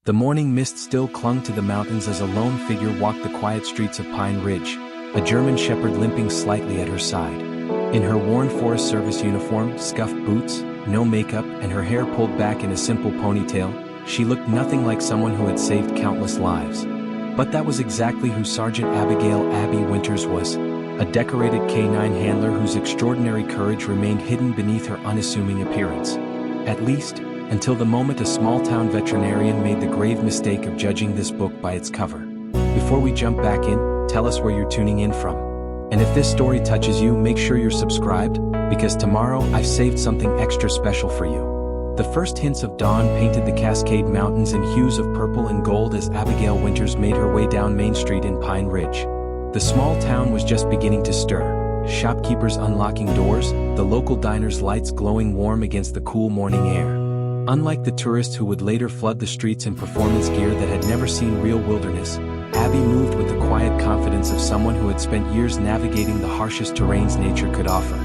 The morning mist still clung to the mountains as a lone figure walked the quiet streets of Pine Ridge, a German shepherd limping slightly at her side. In her worn Forest Service uniform, scuffed boots, no makeup, and her hair pulled back in a simple ponytail, she looked nothing like someone who had saved countless lives. But that was exactly who Sergeant Abigail "Abby" Winters was, a decorated canine handler whose extraordinary courage remained hidden beneath her unassuming appearance. At least, until the moment a small-town veterinarian made the grave mistake of judging this book by its cover. Before we jump back in, tell us where you're tuning in from. And if this story touches you, make sure you're subscribed, because tomorrow I've saved something extra special for you. The first hints of dawn painted the Cascade Mountains in hues of purple and gold as Abigail Winters made her way down Main Street in Pine Ridge. The small town was just beginning to stir, shopkeepers unlocking doors, the local diners' lights glowing warm against the cool morning air. Unlike the tourists who would later flood the streets in performance gear that had never seen real wilderness, Abby moved with the quiet confidence of someone who had spent years navigating the harshest terrains nature could offer.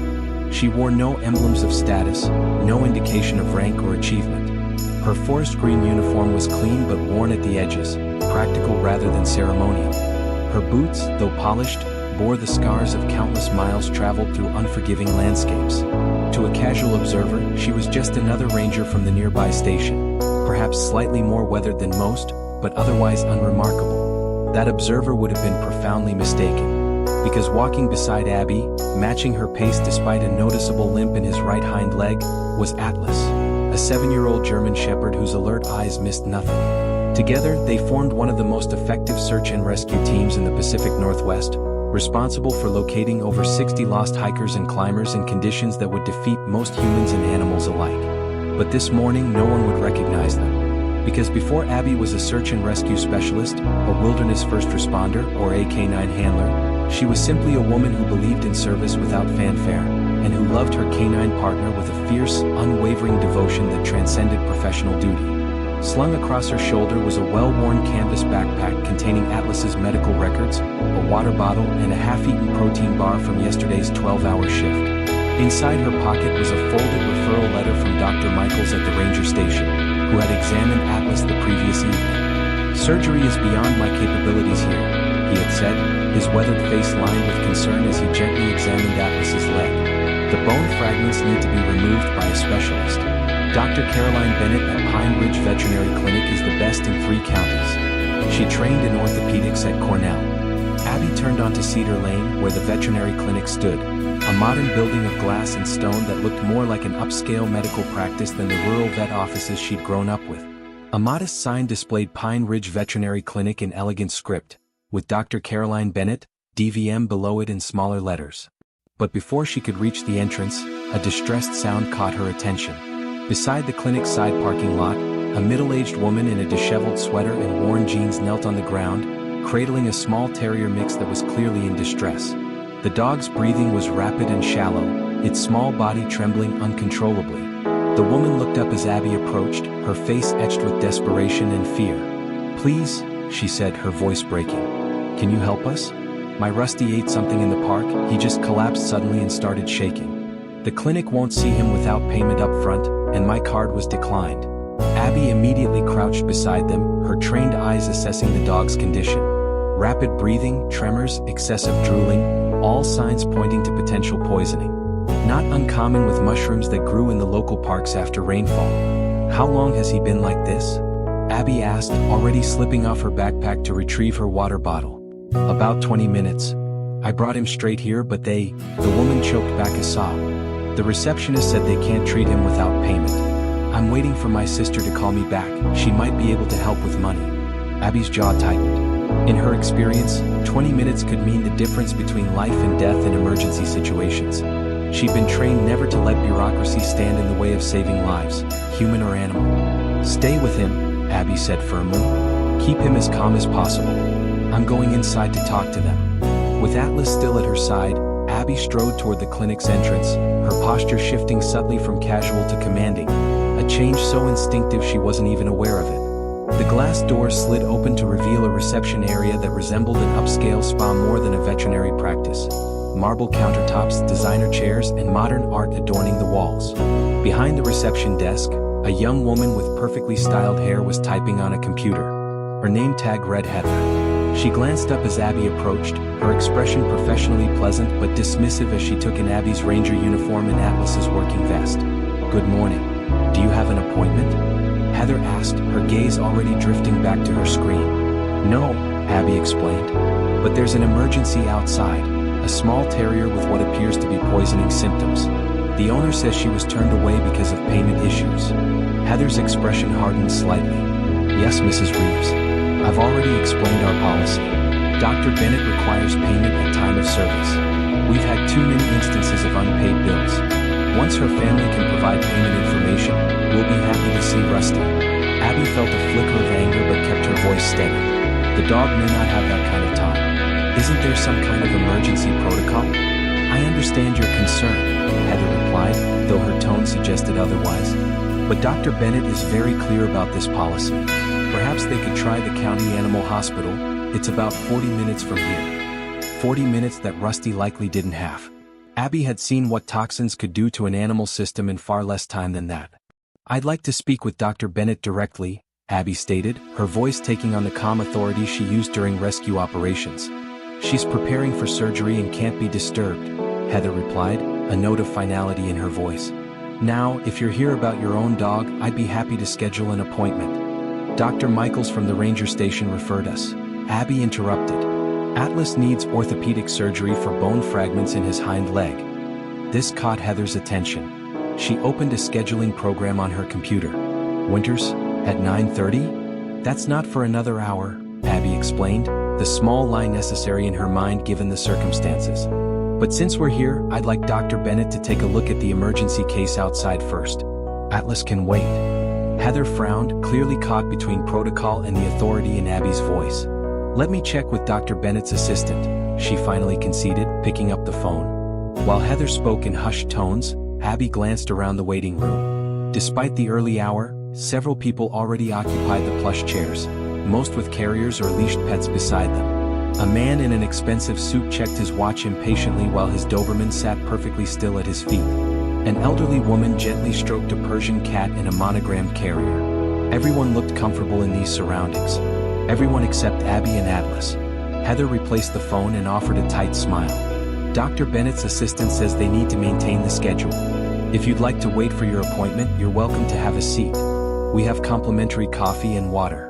She wore no emblems of status, no indication of rank or achievement. Her forest green uniform was clean but worn at the edges, practical rather than ceremonial. Her boots, though polished, bore the scars of countless miles traveled through unforgiving landscapes. To a casual observer, she was just another ranger from the nearby station, perhaps slightly more weathered than most, but otherwise unremarkable. That observer would have been profoundly mistaken, because walking beside Abby, matching her pace despite a noticeable limp in his right hind leg, was Atlas, a 7-year-old German shepherd whose alert eyes missed nothing. Together, they formed one of the most effective search and rescue teams in the Pacific Northwest, responsible for locating over 60 lost hikers and climbers in conditions that would defeat most humans and animals alike. But this morning, no one would recognize them. Because before Abby was a search and rescue specialist, a wilderness first responder, or a canine handler, she was simply a woman who believed in service without fanfare, and who loved her canine partner with a fierce, unwavering devotion that transcended professional duty. Slung across her shoulder was a well-worn canvas backpack containing Atlas's medical records, a water bottle, and a half-eaten protein bar from yesterday's 12-hour shift. Inside her pocket was a folded referral letter from Dr. Michaels at the ranger station, who had examined Atlas the previous evening. "Surgery is beyond my capabilities here," he had said, his weathered face lined with concern as he gently examined Atlas's leg. "The bone fragments need to be removed by a specialist. Dr. Caroline Bennett at Pine Ridge Veterinary Clinic is the best in 3 counties. She trained in orthopedics at Cornell." Abby turned onto Cedar Lane, where the veterinary clinic stood, a modern building of glass and stone that looked more like an upscale medical practice than the rural vet offices she'd grown up with. A modest sign displayed Pine Ridge Veterinary Clinic in elegant script, with Dr. Caroline Bennett, DVM, below it in smaller letters. But before she could reach the entrance, a distressed sound caught her attention. Beside the clinic's side parking lot, a middle-aged woman in a disheveled sweater and worn jeans knelt on the ground, cradling a small terrier mix that was clearly in distress. The dog's breathing was rapid and shallow, its small body trembling uncontrollably. The woman looked up as Abby approached, her face etched with desperation and fear. "Please," she said, her voice breaking. "Can you help us? My Rusty ate something in the park, he just collapsed suddenly and started shaking. The clinic won't see him without payment up front, and my card was declined." Abby immediately crouched beside them, her trained eyes assessing the dog's condition. Rapid breathing, tremors, excessive drooling, all signs pointing to potential poisoning. Not uncommon with mushrooms that grew in the local parks after rainfall. "How long has he been like this?" Abby asked, already slipping off her backpack to retrieve her water bottle. "About 20 minutes. I brought him straight here, but the woman choked back a sob. "The receptionist said they can't treat him without payment. I'm waiting for my sister to call me back, she might be able to help with money." Abby's jaw tightened. In her experience, 20 minutes could mean the difference between life and death in emergency situations. She'd been trained never to let bureaucracy stand in the way of saving lives, human or animal. "Stay with him," Abby said firmly. "Keep him as calm as possible. I'm going inside to talk to them." With Atlas still at her side, Abby strode toward the clinic's entrance, her posture shifting subtly from casual to commanding, a change so instinctive she wasn't even aware of it. The glass door slid open to reveal a reception area that resembled an upscale spa more than a veterinary practice. Marble countertops, designer chairs, and modern art adorning the walls. Behind the reception desk, A young woman with perfectly styled hair was typing on a computer. Her name tag read Heather. She glanced up as Abby approached, her expression professionally pleasant but dismissive as she took in Abby's ranger uniform and Atlas's working vest. "Good morning. Do you have an appointment?" Heather asked, her gaze already drifting back to her screen. "No," Abby explained. "But there's an emergency outside. A small terrier with what appears to be poisoning symptoms. The owner says she was turned away because of payment issues." Heather's expression hardened slightly. "Yes, Mrs. Reeves. I've already explained our policy. Dr. Bennett requires payment at time of service. We've had too many instances of unpaid bills. Once her family can provide payment information, we'll be happy to see Rusty." Abby felt a flicker of anger but kept her voice steady. "The dog may not have that kind of time. Isn't there some kind of emergency protocol?" "I understand your concern," Heather replied, though her tone suggested otherwise. "But Dr. Bennett is very clear about this policy. Perhaps they could try the county animal hospital. It's about 40 minutes from here." 40 minutes that Rusty likely didn't have. Abby had seen what toxins could do to an animal system in far less time than that. "I'd like to speak with Dr. Bennett directly," Abby stated, her voice taking on the calm authority she used during rescue operations. "She's preparing for surgery and can't be disturbed," Heather replied, a note of finality in her voice. "Now, if you're here about your own dog, I'd be happy to schedule an appointment. Dr. Michaels from the ranger station referred us." Abby interrupted. "Atlas needs orthopedic surgery for bone fragments in his hind leg." This caught Heather's attention. She opened a scheduling program on her computer. "Winters, at 9:30? That's not for another hour," Abby explained, the small lie necessary in her mind given the circumstances. "But since we're here, I'd like Dr. Bennett to take a look at the emergency case outside first. Atlas can wait." Heather frowned, clearly caught between protocol and the authority in Abby's voice. "Let me check with Dr. Bennett's assistant," she finally conceded, picking up the phone. While Heather spoke in hushed tones, Abby glanced around the waiting room. Despite the early hour, several people already occupied the plush chairs, most with carriers or leashed pets beside them. A man in an expensive suit checked his watch impatiently while his Doberman sat perfectly still at his feet. An elderly woman gently stroked a Persian cat in a monogrammed carrier. Everyone looked comfortable in these surroundings. Everyone except Abby and Atlas. Heather replaced the phone and offered a tight smile. "Dr. Bennett's assistant says they need to maintain the schedule. If you'd like to wait for your appointment, you're welcome to have a seat. We have complimentary coffee and water."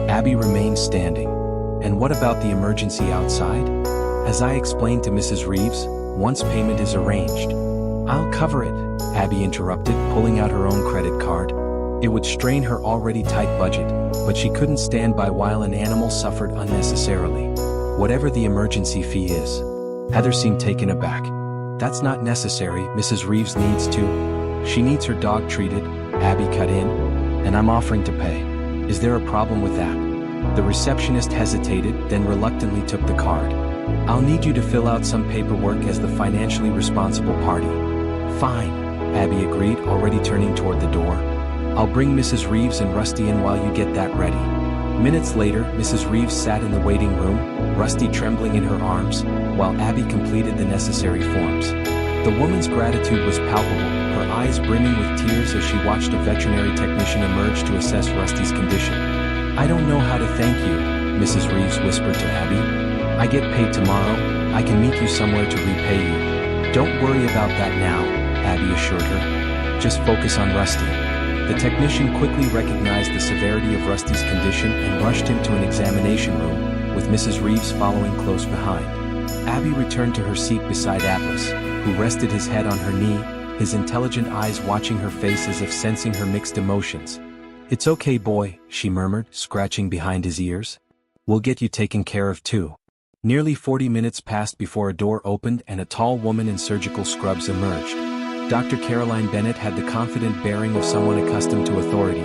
Abby remained standing. "And what about the emergency outside?" "As I explained to Mrs. Reeves, once payment is arranged." "I'll cover it," Abby interrupted, pulling out her own credit card. It would strain her already tight budget, but she couldn't stand by while an animal suffered unnecessarily. "Whatever the emergency fee is." Heather seemed taken aback. "That's not necessary. Mrs. Reeves needs to. She needs her dog treated," Abby cut in. "And I'm offering to pay. Is there a problem with that?" The receptionist hesitated, then reluctantly took the card. "I'll need you to fill out some paperwork as the financially responsible party." "Fine," Abby agreed, already turning toward the door. "I'll bring Mrs. Reeves and Rusty in while you get that ready." Minutes later, Mrs. Reeves sat in the waiting room, Rusty trembling in her arms, while Abby completed the necessary forms. The woman's gratitude was palpable, her eyes brimming with tears as she watched a veterinary technician emerge to assess Rusty's condition. "I don't know how to thank you," Mrs. Reeves whispered to Abby. "I get paid tomorrow. I can meet you somewhere to repay you." "Don't worry about that now," Abby assured her. "Just focus on Rusty." The technician quickly recognized the severity of Rusty's condition and rushed him to an examination room, with Mrs. Reeves following close behind. Abby returned to her seat beside Atlas, who rested his head on her knee, his intelligent eyes watching her face as if sensing her mixed emotions. "It's okay, boy," she murmured, scratching behind his ears. "We'll get you taken care of too." Nearly 40 minutes passed before a door opened and a tall woman in surgical scrubs emerged. Dr. Caroline Bennett had the confident bearing of someone accustomed to authority,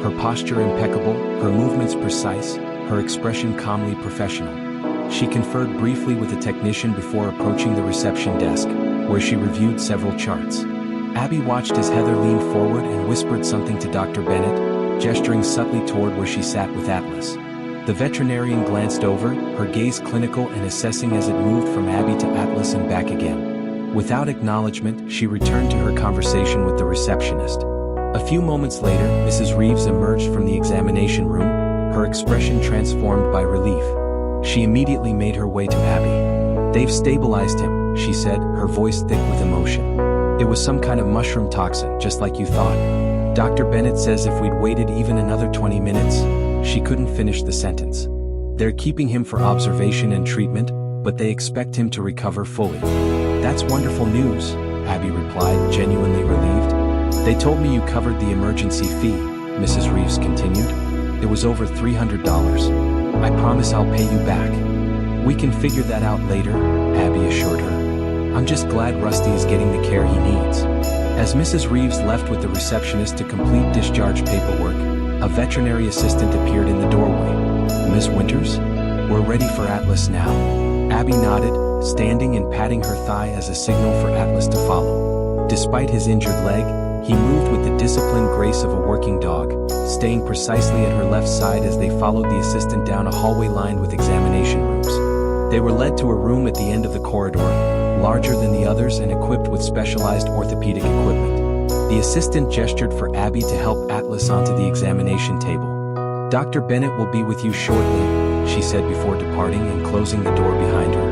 her posture impeccable, her movements precise, her expression calmly professional. She conferred briefly with the technician before approaching the reception desk, where she reviewed several charts. Abby watched as Heather leaned forward and whispered something to Dr. Bennett, gesturing subtly toward where she sat with Atlas. The veterinarian glanced over, her gaze clinical and assessing as it moved from Abby to Atlas and back again. Without acknowledgement, she returned to her conversation with the receptionist. A few moments later, Mrs. Reeves emerged from the examination room, her expression transformed by relief. She immediately made her way to Abby. "They've stabilized him," she said, her voice thick with emotion. "It was some kind of mushroom toxin, just like you thought. Dr. Bennett says if we'd waited even another 20 minutes, she couldn't finish the sentence. They're keeping him for observation and treatment, but they expect him to recover fully." "That's wonderful news," Abby replied, genuinely relieved. "They told me you covered the emergency fee," Mrs. Reeves continued. "It was over $300. I promise I'll pay you back." "We can figure that out later," Abby assured her. "I'm just glad Rusty is getting the care he needs." As Mrs. Reeves left with the receptionist to complete discharge paperwork, a veterinary assistant appeared in the doorway. "Miss Winters? We're ready for Atlas now." Abby nodded, standing and patting her thigh as a signal for Atlas to follow. Despite his injured leg, he moved with the disciplined grace of a working dog, staying precisely at her left side as they followed the assistant down a hallway lined with examination rooms. They were led to a room at the end of the corridor, larger than the others and equipped with specialized orthopedic equipment. The assistant gestured for Abby to help Atlas onto the examination table. "Dr. Bennett will be with you shortly," she said before departing and closing the door behind her.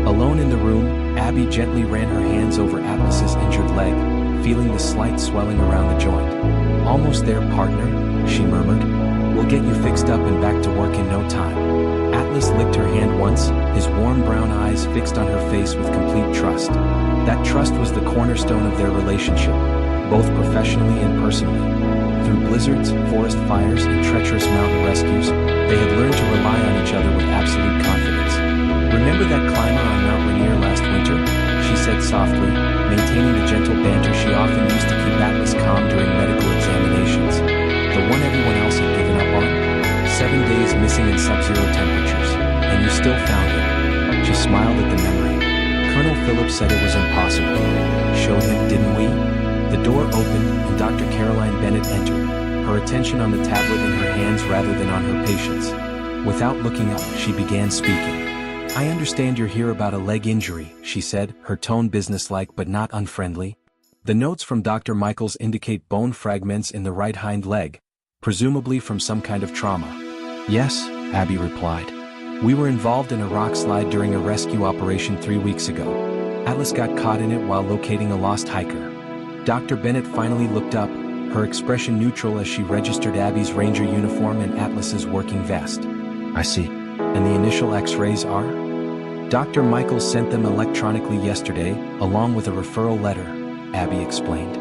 Alone in the room, Abby gently ran her hands over Atlas's injured leg, feeling the slight swelling around the joint. "Almost there, partner," she murmured. "We'll get you fixed up and back to work in no time." Atlas licked her hand once, his warm brown eyes fixed on her face with complete trust. That trust was the cornerstone of their relationship, both professionally and personally. Through blizzards, forest fires, and treacherous mountain rescues, they had learned to rely on each other with absolute confidence. "Remember that climber on Mount Rainier last winter?" she said softly, maintaining the gentle banter she often used to keep Atlas calm during medical examinations. "The one everyone else had given up on? 7 days missing in sub-zero temperatures, and you still found him." She smiled at the memory. "Colonel Phillips said it was impossible. Showed him, didn't we?" The door opened, and Dr. Caroline Bennett entered, her attention on the tablet in her hands rather than on her patients. Without looking up, she began speaking. "I understand you're here about a leg injury," she said, her tone businesslike but not unfriendly. "The notes from Dr. Michaels indicate bone fragments in the right hind leg, presumably from some kind of trauma." "Yes," Abby replied. "We were involved in a rock slide during a rescue operation 3 weeks ago. Atlas got caught in it while locating a lost hiker." Dr. Bennett finally looked up, her expression neutral as she registered Abby's ranger uniform and Atlas's working vest. "I see. And the initial x-rays are?" "Dr. Michaels sent them electronically yesterday, along with a referral letter," Abby explained.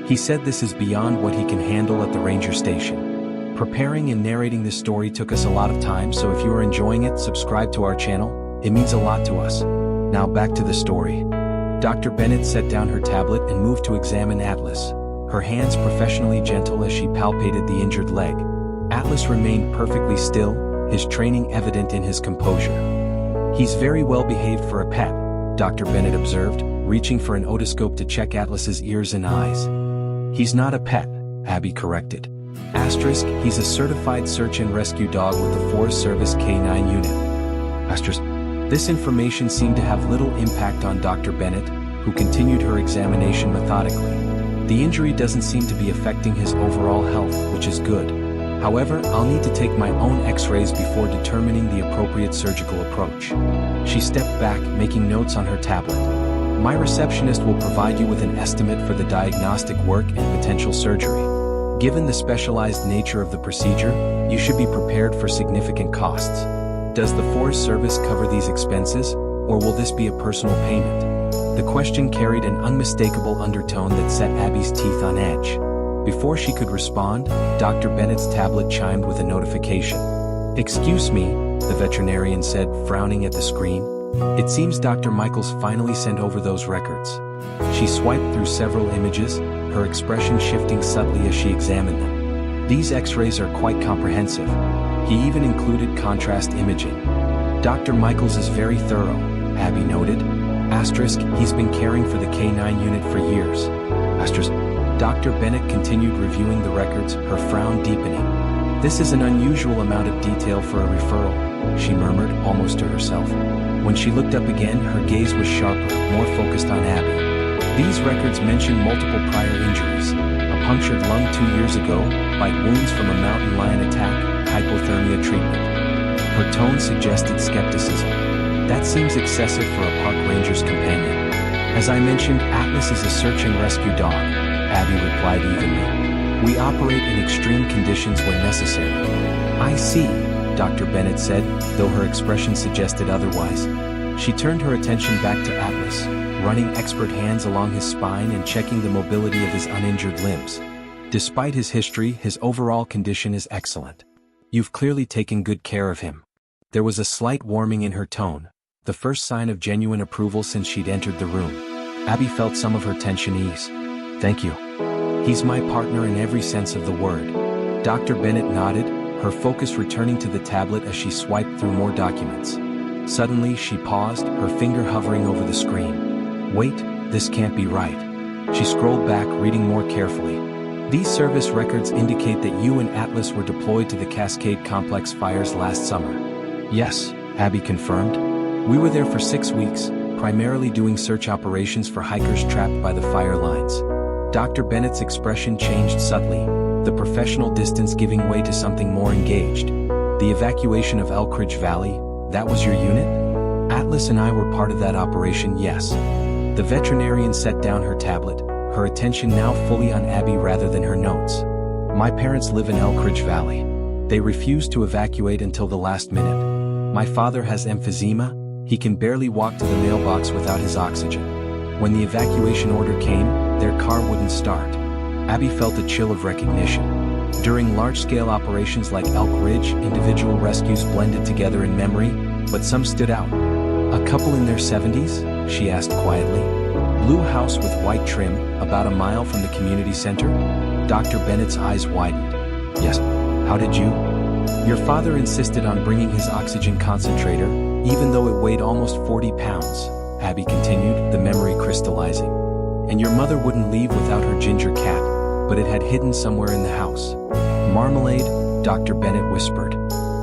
"He said this is beyond what he can handle at the ranger station." Preparing and narrating this story took us a lot of time, so if you are enjoying it, subscribe to our channel. It means a lot to us. Now back to the story. Dr. Bennett set down her tablet and moved to examine Atlas, her hands professionally gentle as she palpated the injured leg. Atlas remained perfectly still, his training evident in his composure. "He's very well behaved for a pet," Dr. Bennett observed, reaching for an otoscope to check Atlas's ears and eyes. "He's not a pet," Abby corrected. Asterisk, he's a certified search and rescue dog with the Forest Service K9 unit. Asterisk. This information seemed to have little impact on Dr. Bennett, who continued her examination methodically. "The injury doesn't seem to be affecting his overall health, which is good. However, I'll need to take my own x-rays before determining the appropriate surgical approach." She stepped back, making notes on her tablet. "My receptionist will provide you with an estimate for the diagnostic work and potential surgery. Given the specialized nature of the procedure, you should be prepared for significant costs. Does the Forest Service cover these expenses, or will this be a personal payment?" The question carried an unmistakable undertone that set Abby's teeth on edge. Before she could respond, Dr. Bennett's tablet chimed with a notification. "Excuse me," the veterinarian said, frowning at the screen. "It seems Dr. Michaels finally sent over those records." She swiped through several images, her expression shifting subtly as she examined them. "These x-rays are quite comprehensive." He even included contrast imaging. "Dr. Michaels is very thorough," Abby noted. Asterisk, he's been caring for the K9 unit for years. Asterisk. Dr. Bennett continued reviewing the records, her frown deepening. "This is an unusual amount of detail for a referral," she murmured, almost to herself. When she looked up again, her gaze was sharper, more focused on Abby. "These records mention multiple prior injuries. A punctured lung 2 years ago, bite wounds from a mountain lion attack, hypothermia treatment. Her tone suggested skepticism. That seems excessive for a park ranger's companion. As I mentioned, Atlas is a search and rescue dog, Abby replied evenly. We operate in extreme conditions when necessary. I see, Dr. Bennett said, though her expression suggested otherwise. She turned her attention back to Atlas, running expert hands along his spine and checking the mobility of his uninjured limbs. Despite his history, his overall condition is excellent. You've clearly taken good care of him. There was a slight warming in her tone, the first sign of genuine approval since she'd entered the room. Abby felt some of her tension ease. Thank you. He's my partner in every sense of the word. Dr. Bennett nodded, her focus returning to the tablet as she swiped through more documents. Suddenly, she paused, her finger hovering over the screen. Wait, this can't be right. She scrolled back, reading more carefully. These service records indicate that you and Atlas were deployed to the Cascade Complex fires last summer. Yes, Abby confirmed. We were there for 6 weeks, primarily doing search operations for hikers trapped by the fire lines. Dr. Bennett's expression changed subtly, the professional distance giving way to something more engaged. The evacuation of Elk Ridge Valley, that was your unit? Atlas and I were part of that operation, yes. The veterinarian set down her tablet, her attention now fully on Abby rather than her notes. My parents live in Elk Ridge Valley. They refused to evacuate until the last minute. My father has emphysema, he can barely walk to the mailbox without his oxygen. When the evacuation order came, their car wouldn't start. Abby felt a chill of recognition. During large-scale operations like Elk Ridge, individual rescues blended together in memory, but some stood out. A couple in their 70s? She asked quietly. Blue house with white trim, about a mile from the community center? Dr. Bennett's eyes widened. Yes. How did you? Your father insisted on bringing his oxygen concentrator, even though it weighed almost 40 pounds, Abby continued, the memory crystallizing. And your mother wouldn't leave without her ginger cat, but it had hidden somewhere in the house. Marmalade, Dr. Bennett whispered.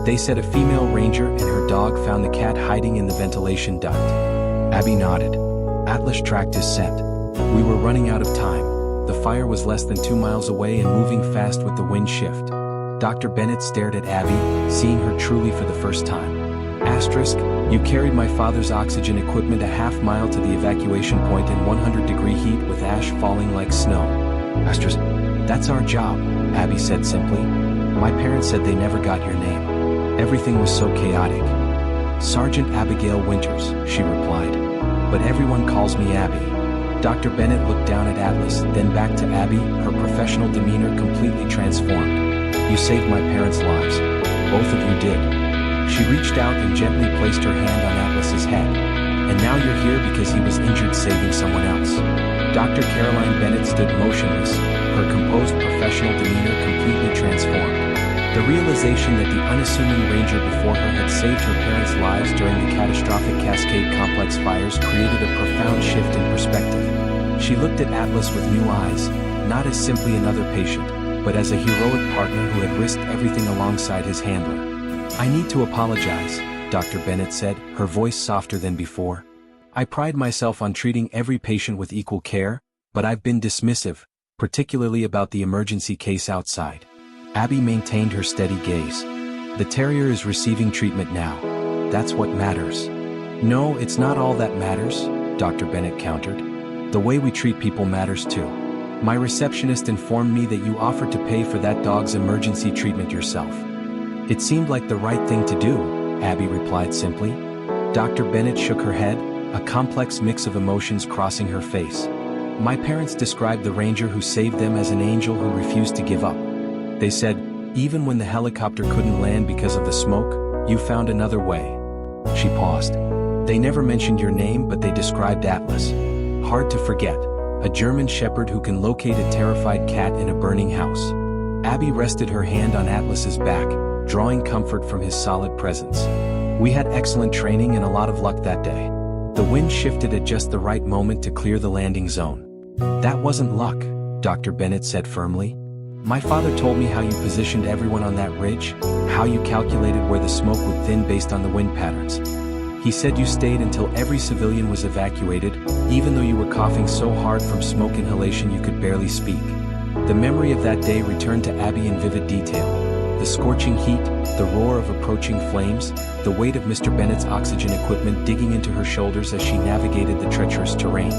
They said a female ranger and her dog found the cat hiding in the ventilation duct. Abby nodded. Atlas tracked his scent. We were running out of time. The fire was less than 2 miles away and moving fast with the wind shift. Dr. Bennett stared at Abby, seeing her truly for the first time. Asterisk, you carried my father's oxygen equipment a half mile to the evacuation point in 100-degree heat with ash falling like snow. Asterisk, that's our job, Abby said simply. My parents said they never got your name. Everything was so chaotic. Sergeant Abigail Winters, she replied. But everyone calls me Abby. Dr. Bennett looked down at Atlas, then back to Abby, her professional demeanor completely transformed. You saved my parents' lives. Both of you did. She reached out and gently placed her hand on Atlas's head. And now you're here because he was injured saving someone else. Dr. Caroline Bennett stood motionless, her composed professional demeanor completely transformed. The realization that the unassuming ranger before her had saved her parents' lives during the catastrophic Cascade Complex fires created a profound shift in perspective. She looked at Atlas with new eyes, not as simply another patient, but as a heroic partner who had risked everything alongside his handler. I need to apologize, Dr. Bennett said, her voice softer than before. I pride myself on treating every patient with equal care, but I've been dismissive, particularly about the emergency case outside. Abby maintained her steady gaze. The terrier is receiving treatment now. That's what matters. No, it's not all that matters, Dr. Bennett countered. The way we treat people matters too. My receptionist informed me that you offered to pay for that dog's emergency treatment yourself. It seemed like the right thing to do, Abby replied simply. Dr. Bennett shook her head, a complex mix of emotions crossing her face. My parents described the ranger who saved them as an angel who refused to give up. They said, even when the helicopter couldn't land because of the smoke, you found another way. She paused. They never mentioned your name, but they described Atlas. Hard to forget. A German shepherd who can locate a terrified cat in a burning house. Abby rested her hand on Atlas's back, drawing comfort from his solid presence. We had excellent training and a lot of luck that day. The wind shifted at just the right moment to clear the landing zone. That wasn't luck, Dr. Bennett said firmly. My father told me how you positioned everyone on that ridge, how you calculated where the smoke would thin based on the wind patterns. He said you stayed until every civilian was evacuated, even though you were coughing so hard from smoke inhalation you could barely speak. The memory of that day returned to Abby in vivid detail. The scorching heat, the roar of approaching flames, the weight of Mr. Bennett's oxygen equipment digging into her shoulders as she navigated the treacherous terrain.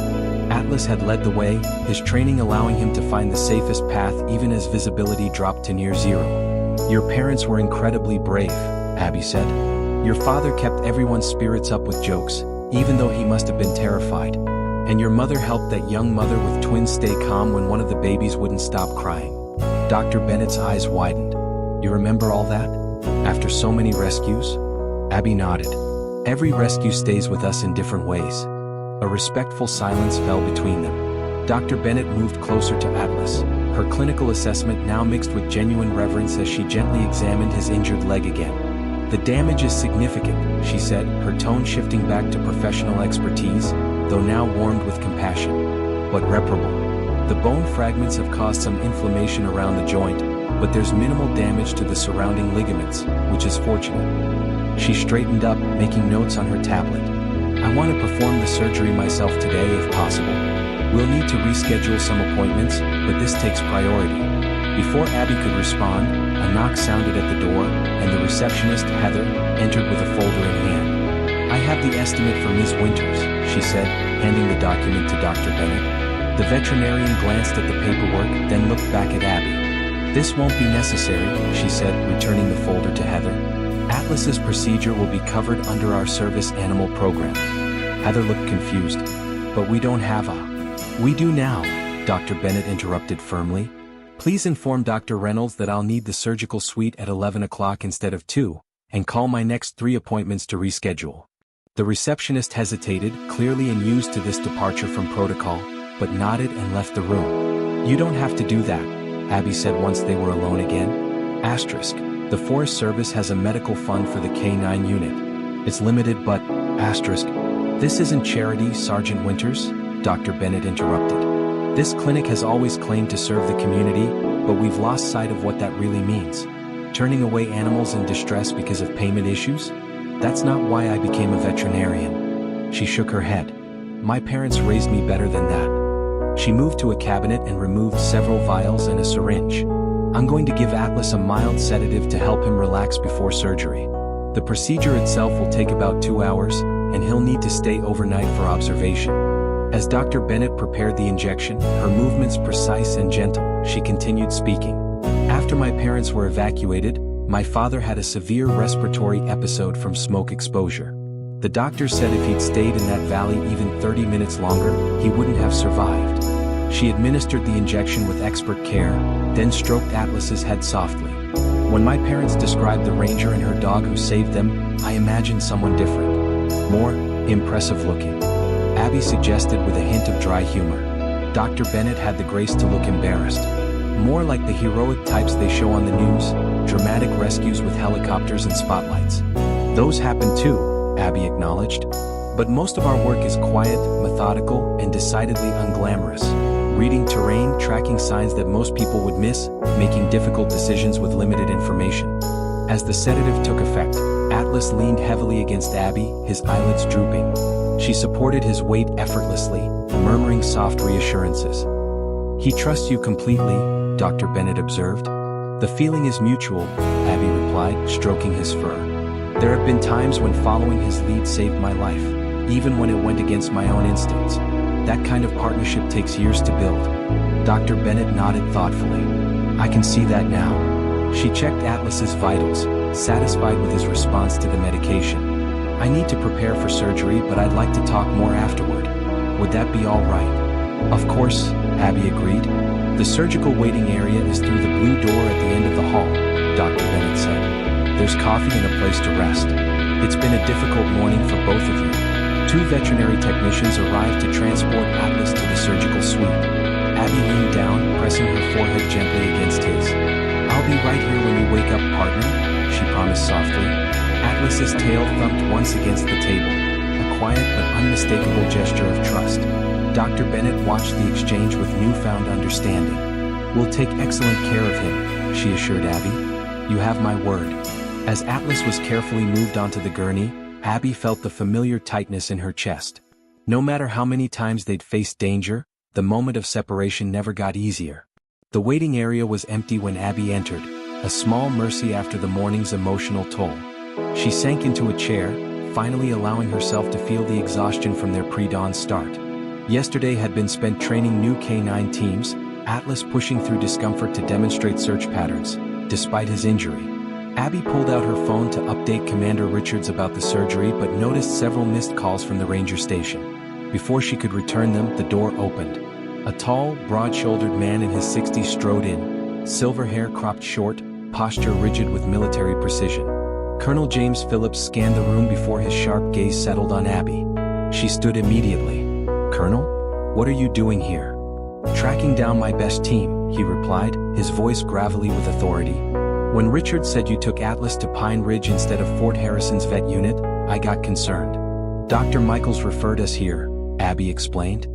Atlas had led the way, his training allowing him to find the safest path even as visibility dropped to near zero. "Your parents were incredibly brave," Abby said. "Your father kept everyone's spirits up with jokes, even though he must have been terrified. And your mother helped that young mother with twins stay calm when one of the babies wouldn't stop crying." Dr. Bennett's eyes widened. "You remember all that? After so many rescues?" Abby nodded. "Every rescue stays with us in different ways." A respectful silence fell between them. Dr. Bennett moved closer to Atlas, her clinical assessment now mixed with genuine reverence as she gently examined his injured leg again. "The damage is significant," she said, her tone shifting back to professional expertise, though now warmed with compassion. "But reparable. The bone fragments have caused some inflammation around the joint, but there's minimal damage to the surrounding ligaments, which is fortunate." She straightened up, making notes on her tablet. "I want to perform the surgery myself today if possible. We'll need to reschedule some appointments, but this takes priority." Before Abby could respond, a knock sounded at the door, and the receptionist, Heather, entered with a folder in hand. "I have the estimate for Ms. Winters," she said, handing the document to Dr. Bennett. The veterinarian glanced at the paperwork, then looked back at Abby. "This won't be necessary," she said, returning the folder to Heather. "Atlas's procedure will be covered under our service animal program." Heather looked confused. "But we don't have a..." "We do now," Dr. Bennett interrupted firmly. "Please inform Dr. Reynolds that I'll need the surgical suite at 11 o'clock instead of 2, and call my next 3 appointments to reschedule." The receptionist hesitated, clearly unused to this departure from protocol, but nodded and left the room. "You don't have to do that," Abby said once they were alone again. Asterisk. "The Forest Service has a medical fund for the K9 unit. It's limited but, asterisk. This isn't charity, Sergeant Winters," Dr. Bennett interrupted. "This clinic has always claimed to serve the community, but we've lost sight of what that really means. Turning away animals in distress because of payment issues? That's not why I became a veterinarian." She shook her head. "My parents raised me better than that." She moved to a cabinet and removed several vials and a syringe. "I'm going to give Atlas a mild sedative to help him relax before surgery. The procedure itself will take about 2 hours, and he'll need to stay overnight for observation." As Dr. Bennett prepared the injection, her movements precise and gentle, she continued speaking. "After my parents were evacuated, my father had a severe respiratory episode from smoke exposure. The doctor said if he'd stayed in that valley even 30 minutes longer, he wouldn't have survived." She administered the injection with expert care, then stroked Atlas's head softly. "When my parents described the ranger and her dog who saved them, I imagined someone different. More impressive looking," Abby suggested with a hint of dry humor. Dr. Bennett had the grace to look embarrassed. "More like the heroic types they show on the news, dramatic rescues with helicopters and spotlights." "Those happen too," Abby acknowledged. "But most of our work is quiet, methodical, and decidedly unglamorous. Reading terrain, tracking signs that most people would miss, making difficult decisions with limited information." As the sedative took effect, Atlas leaned heavily against Abby, his eyelids drooping. She supported his weight effortlessly, murmuring soft reassurances. "He trusts you completely," Dr. Bennett observed. "The feeling is mutual," Abby replied, stroking his fur. "There have been times when following his lead saved my life, even when it went against my own instincts. That kind of partnership takes years to build." Dr. Bennett nodded thoughtfully. "I can see that now." She checked Atlas's vitals, satisfied with his response to the medication. "I need to prepare for surgery, but I'd like to talk more afterward. Would that be all right?" "Of course," Abby agreed. "The surgical waiting area is through the blue door at the end of the hall," Dr. Bennett said. "There's coffee and a place to rest. It's been a difficult morning for both of you." 2 veterinary technicians arrived to transport Atlas to the surgical suite. Abby leaned down, pressing her forehead gently against his. "I'll be right here when you wake up, partner," she promised softly. Atlas's tail thumped once against the table, a quiet but unmistakable gesture of trust. Dr. Bennett watched the exchange with newfound understanding. "We'll take excellent care of him," she assured Abby. "You have my word." As Atlas was carefully moved onto the gurney, Abby felt the familiar tightness in her chest. No matter how many times they'd faced danger, the moment of separation never got easier. The waiting area was empty when Abby entered, a small mercy after the morning's emotional toll. She sank into a chair, finally allowing herself to feel the exhaustion from their pre-dawn start. Yesterday had been spent training new K-9 teams, Atlas pushing through discomfort to demonstrate search patterns, despite his injury. Abby pulled out her phone to update Commander Richards about the surgery but noticed several missed calls from the ranger station. Before she could return them, the door opened. A tall, broad-shouldered man in his 60s strode in, silver hair cropped short, posture rigid with military precision. Colonel James Phillips scanned the room before his sharp gaze settled on Abby. She stood immediately. "Colonel? What are you doing here?" "Tracking down my best team," he replied, his voice gravelly with authority. "When Richard said you took Atlas to Pine Ridge instead of Fort Harrison's vet unit, I got concerned." "Dr. Michaels referred us here," Abby explained.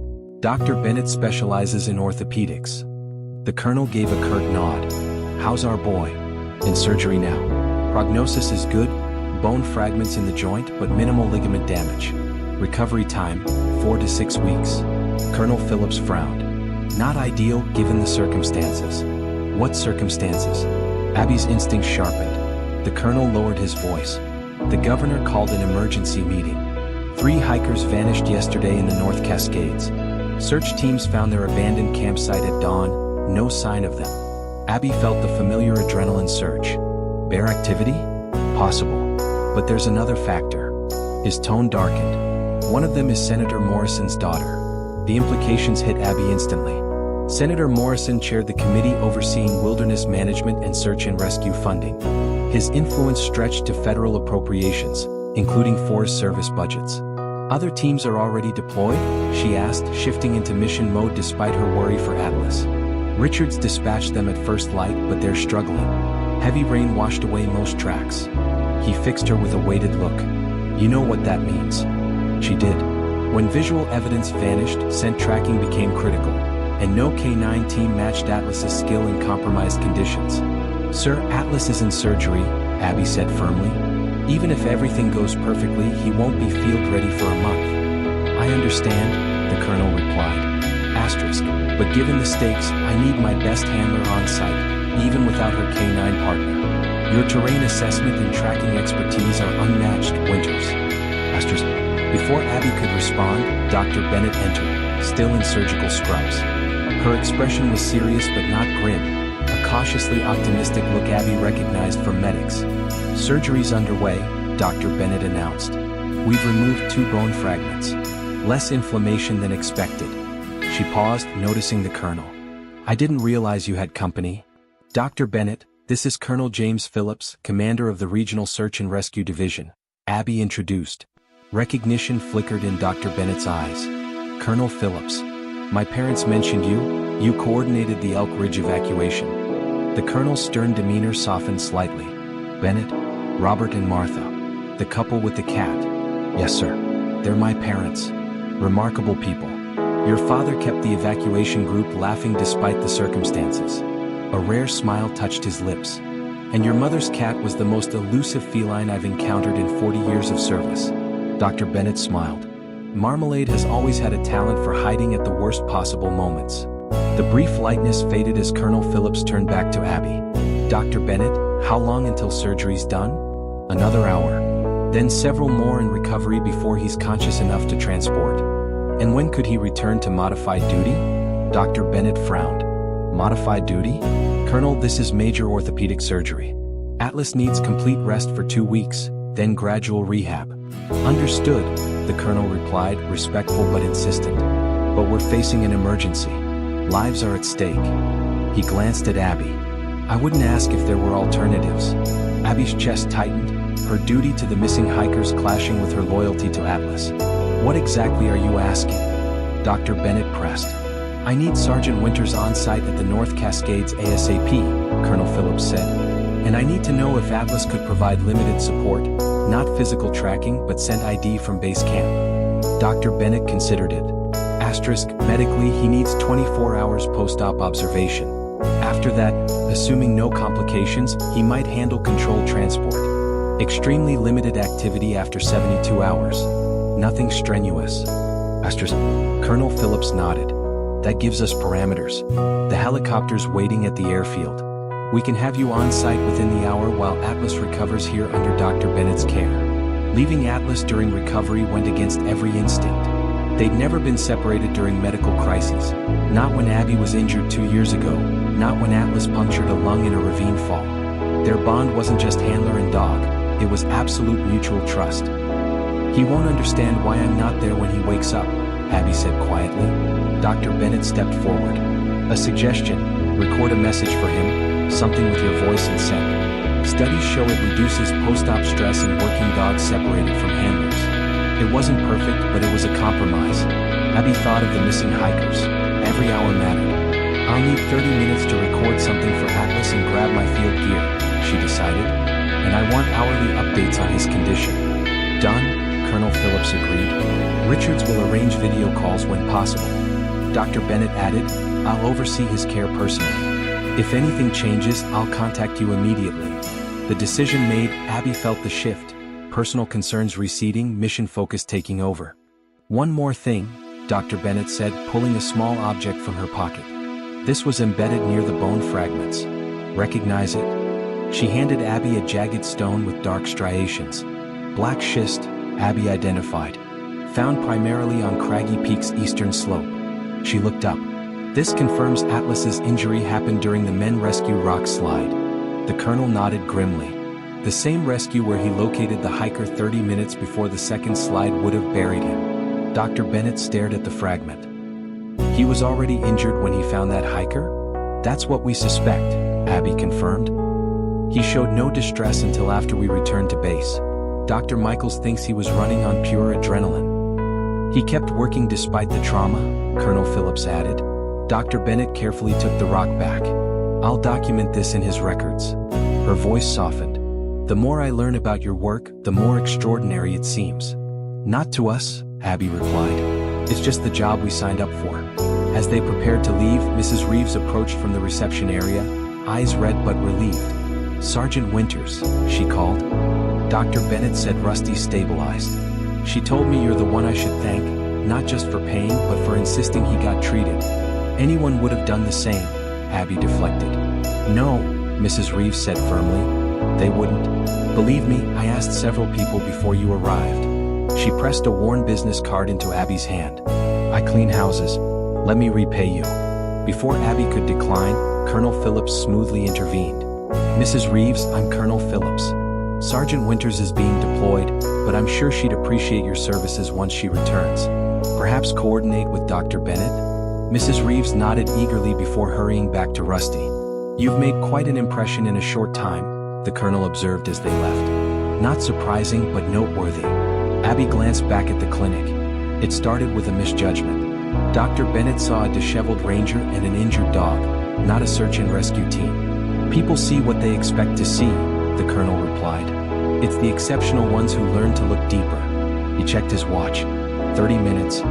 "Dr. Bennett specializes in orthopedics." The colonel gave a curt nod. "How's our boy?" "In surgery now. Prognosis is good, bone fragments in the joint but minimal ligament damage. Recovery time, 4 to 6 weeks." Colonel Phillips frowned. "Not ideal given the circumstances." "What circumstances?" Abby's instincts sharpened. The colonel lowered his voice. "The governor called an emergency meeting. 3 hikers vanished yesterday in the North Cascades. Search teams found their abandoned campsite at dawn, no sign of them." Abby felt the familiar adrenaline surge. Bear activity? Possible. But there's another factor. His tone darkened. "One of them is Senator Morrison's daughter." The implications hit Abby instantly. Senator Morrison chaired the committee overseeing wilderness management and search and rescue funding. His influence stretched to federal appropriations, including Forest Service budgets. "Other teams are already deployed?" she asked, shifting into mission mode despite her worry for Atlas. "Richards dispatched them at first light, but they're struggling. Heavy rain washed away most tracks." He fixed her with a weighted look. "You know what that means." She did. When visual evidence vanished, scent tracking became critical, and no K-9 team matched Atlas's skill in compromised conditions. "Sir, Atlas is in surgery," Abby said firmly. "Even if everything goes perfectly, he won't be field ready for a month." "I understand," the colonel replied. Asterisk, "but given the stakes, I need my best handler on site, even without her K-9 partner. Your terrain assessment and tracking expertise are unmatched, Winters." Asterisk. Before Abby could respond, Dr. Bennett entered, still in surgical scrubs. Her expression was serious but not grim, a cautiously optimistic look Abby recognized from medics. "Surgery's underway," Dr. Bennett announced. "We've removed 2 bone fragments. Less inflammation than expected." She paused, noticing the colonel. "I didn't realize you had company." "Dr. Bennett, this is Colonel James Phillips, commander of the Regional Search and Rescue Division," Abby introduced. Recognition flickered in Dr. Bennett's eyes. "Colonel Phillips. My parents mentioned you. You coordinated the Elk Ridge evacuation." The colonel's stern demeanor softened slightly. "Bennett, Robert and Martha. The couple with the cat." "Yes, sir. They're my parents. Remarkable people. Your father kept the evacuation group laughing despite the circumstances." A rare smile touched his lips. "And your mother's cat was the most elusive feline I've encountered in 40 years of service." Dr. Bennett smiled. Marmalade has always had a talent for hiding at the worst possible moments. The brief lightness faded as Colonel Phillips turned back to Abby. "Dr. Bennett, how long until surgery's done?" "Another hour. Then several more in recovery before he's conscious enough to transport." "And when could he return to modified duty?" Dr. Bennett frowned. "Modified duty? Colonel, this is major orthopedic surgery. Atlas needs complete rest for 2 weeks, then gradual rehab." "Understood," the colonel replied, respectful but insistent. "But we're facing an emergency. Lives are at stake." He glanced at Abby. "I wouldn't ask if there were alternatives." Abby's chest tightened, her duty to the missing hikers clashing with her loyalty to Atlas. "What exactly are you asking?" Dr. Bennett pressed. "I need Sergeant Winters on site at the North Cascades ASAP," Colonel Phillips said. "And I need to know if Atlas could provide limited support, not physical tracking but sent ID from base camp." Dr. Bennett considered it. Asterisk, medically he needs 24 hours post-op observation. After that, assuming no complications, he might handle controlled transport. Extremely limited activity after 72 hours. Nothing strenuous. Asterisk. Colonel Phillips nodded. That gives us parameters. The helicopter's waiting at the airfield. We can have you on site within the hour while Atlas recovers here under Dr. Bennett's care. Leaving Atlas during recovery went against every instinct. They'd never been separated during medical crises. Not when Abby was injured 2 years ago, not when Atlas punctured a lung in a ravine fall. Their bond wasn't just handler and dog, it was absolute mutual trust. He won't understand why I'm not there when he wakes up, Abby said quietly. Dr. Bennett stepped forward. A suggestion: record a message for him, something with your voice and send. Studies show it reduces post-op stress in working dogs separated from handlers. It wasn't perfect, but it was a compromise. Abby thought of the missing hikers. Every hour mattered. I'll need 30 minutes to record something for Atlas and grab my field gear, she decided. And I want hourly updates on his condition. Done, Colonel Phillips agreed. Richards will arrange video calls when possible. Dr. Bennett added, I'll oversee his care personally. If anything changes, I'll contact you immediately. The decision made, Abby felt the shift. Personal concerns receding, mission focus taking over. One more thing, Dr. Bennett said, pulling a small object from her pocket. This was embedded near the bone fragments. Recognize it? She handed Abby a jagged stone with dark striations. Black schist, Abby identified. Found primarily on Craggy Peak's eastern slope. She looked up. This confirms Atlas's injury happened during the men rescue rock slide. The colonel nodded grimly. The same rescue where he located the hiker 30 minutes before the second slide would have buried him. Dr. Bennett stared at the fragment. He was already injured when he found that hiker? That's what we suspect, Abby confirmed. He showed no distress until after we returned to base. Dr. Michaels thinks he was running on pure adrenaline. He kept working despite the trauma, Colonel Phillips added. Dr. Bennett carefully took the rock back. I'll document this in his records. Her voice softened. The more I learn about your work, the more extraordinary it seems. Not to us, Abby replied. It's just the job we signed up for. As they prepared to leave, Mrs. Reeves approached from the reception area, eyes red but relieved. Sergeant Winters, she called. Dr. Bennett said Rusty stabilized. She told me you're the one I should thank, not just for paying, but for insisting he got treated. Anyone would have done the same, Abby deflected. No, Mrs. Reeves said firmly. They wouldn't. Believe me, I asked several people before you arrived. She pressed a worn business card into Abby's hand. I clean houses. Let me repay you. Before Abby could decline, Colonel Phillips smoothly intervened. Mrs. Reeves, I'm Colonel Phillips. Sergeant Winters is being deployed, but I'm sure she'd appreciate your services once she returns. Perhaps coordinate with Dr. Bennett? Mrs. Reeves nodded eagerly before hurrying back to Rusty. You've made quite an impression in a short time, the colonel observed as they left. Not surprising, but noteworthy. Abby glanced back at the clinic. It started with a misjudgment. Dr. Bennett saw a disheveled ranger and an injured dog, not a search and rescue team. People see what they expect to see, the colonel replied. It's the exceptional ones who learn to look deeper. He checked his watch. 30 minutes.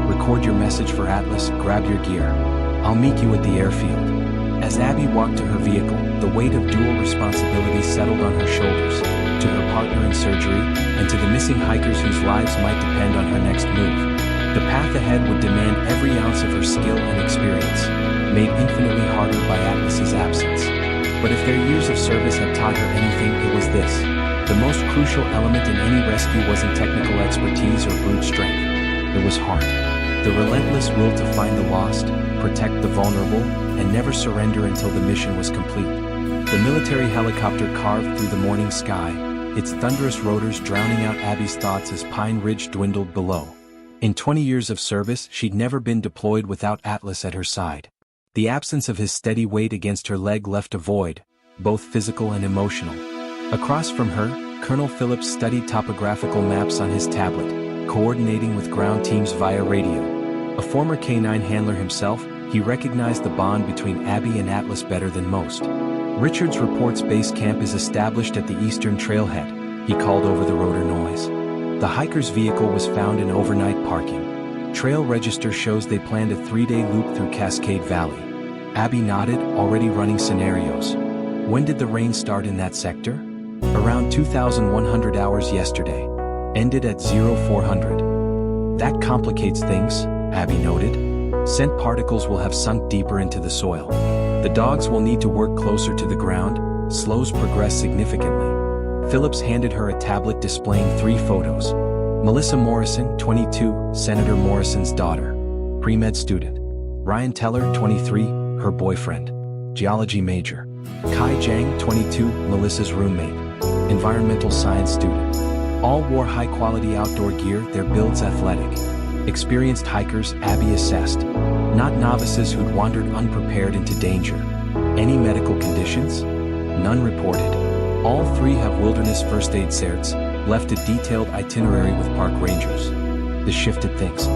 Record your message for Atlas, grab your gear. I'll meet you at the airfield. As Abby walked to her vehicle, the weight of dual responsibility settled on her shoulders, to her partner in surgery, and to the missing hikers whose lives might depend on her next move. The path ahead would demand every ounce of her skill and experience, made infinitely harder by Atlas's absence. But if their years of service had taught her anything, it was this. The most crucial element in any rescue wasn't technical expertise or brute strength. It was heart. The relentless will to find the lost, protect the vulnerable, and never surrender until the mission was complete. The military helicopter carved through the morning sky, its thunderous rotors drowning out Abby's thoughts as Pine Ridge dwindled below. In 20 years of service, she'd never been deployed without Atlas at her side. The absence of his steady weight against her leg left a void, both physical and emotional. Across from her, Colonel Phillips studied topographical maps on his tablet, coordinating with ground teams via radio. A former K-9 handler himself, he recognized the bond between Abby and Atlas better than most. Richards reports base camp is established at the eastern trailhead, he called over the rotor noise. The hiker's vehicle was found in overnight parking. Trail register shows they planned a 3-day loop through Cascade Valley. Abby nodded, already running scenarios. When did the rain start in that sector? Around 2,100 hours yesterday. Ended at 0400. That complicates things, Abby noted. Scent particles will have sunk deeper into the soil. The dogs will need to work closer to the ground. Slows progress significantly. Phillips handed her a tablet displaying 3 photos. Melissa Morrison, 22, Senator Morrison's daughter. Pre-med student. Ryan Teller, 23, her boyfriend. Geology major. Kai Jiang, 22, Melissa's roommate. Environmental science student. All wore high-quality outdoor gear, their builds athletic. Experienced hikers, Abby assessed. Not novices who'd wandered unprepared into danger. Any medical conditions? None reported. All 3 have wilderness first aid certs, left a detailed itinerary with park rangers. This shifted things.